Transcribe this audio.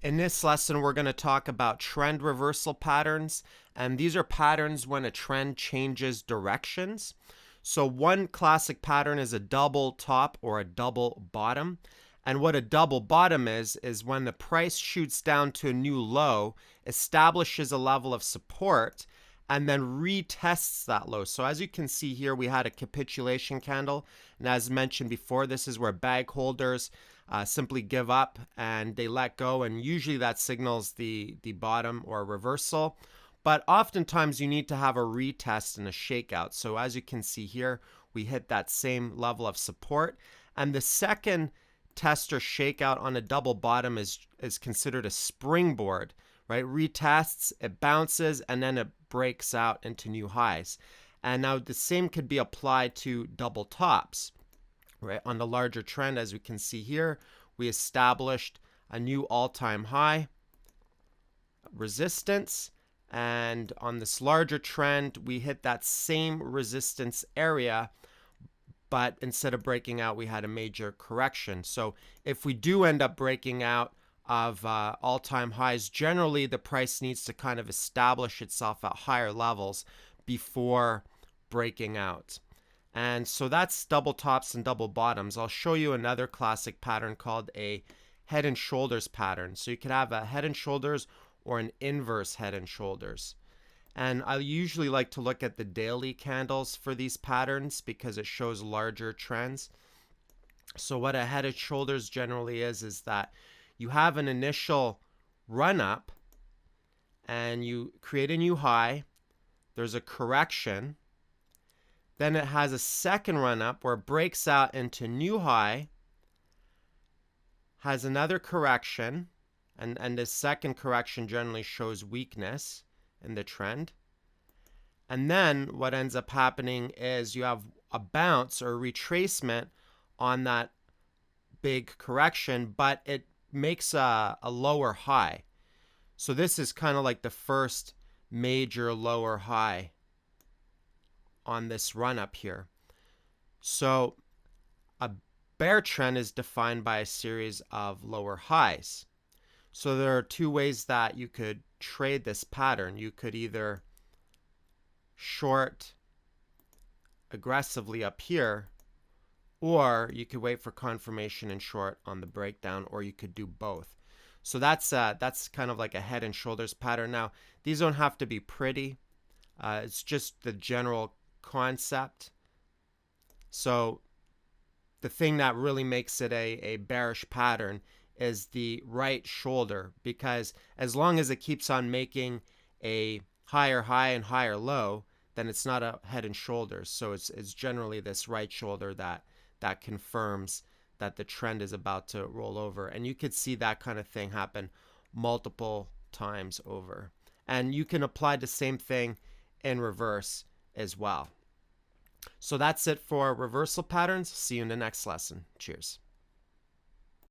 In this lesson, we're going to talk about trend reversal patterns, and these are patterns when a trend changes directions. So one classic pattern is a double top or a double bottom. And what a double bottom is when the price shoots down to a new low, establishes a level of support, and then retests that low. So as you can see here, we had a capitulation candle. And as mentioned before, this is where bag holders simply give up and they let go. And usually that signals the bottom or reversal. But oftentimes you need to have a retest and a shakeout. So as you can see here, we hit that same level of support. And the second test or shakeout on a double bottom is considered a springboard, right? Retests, it bounces, and then it breaks out into new highs. And now the same could be applied to double tops, right? On the larger trend, as we can see here, we established a new all-time high resistance. And on this larger trend, we hit that same resistance area, but instead of breaking out, we had a major correction. So if we do end up breaking out of all-time highs, generally the price needs to kind of establish itself at higher levels before breaking out. And so that's double tops and double bottoms. I'll show you another classic pattern called a head and shoulders pattern. So you could have a head and shoulders or an inverse head and shoulders. And I usually like to look at the daily candles for these patterns because it shows larger trends. So what a head and shoulders generally is that you have an initial run up and you create a new high. There's a correction. Then it has a second run up where it breaks out into new high, has another correction, and this second correction generally shows weakness in the trend. And then what ends up happening is you have a bounce or retracement on that big correction, but it makes a lower high. So this is kind of like the first major lower high on this run up here. So a bear trend is defined by a series of lower highs. So there are two ways that you could trade this pattern. You could either short aggressively up here, or you could wait for confirmation and short on the breakdown, or you could do both. So that's kind of like a head and shoulders pattern. Now, these don't have to be pretty. It's just the general concept. So the thing that really makes it a bearish pattern is the right shoulder, because as long as it keeps on making a higher high and higher low, then it's not a head and shoulders. So it's generally this right shoulder that confirms that the trend is about to roll over. And you could see that kind of thing happen multiple times over. And you can apply the same thing in reverse as well. So that's it for reversal patterns. See you in the next lesson. Cheers.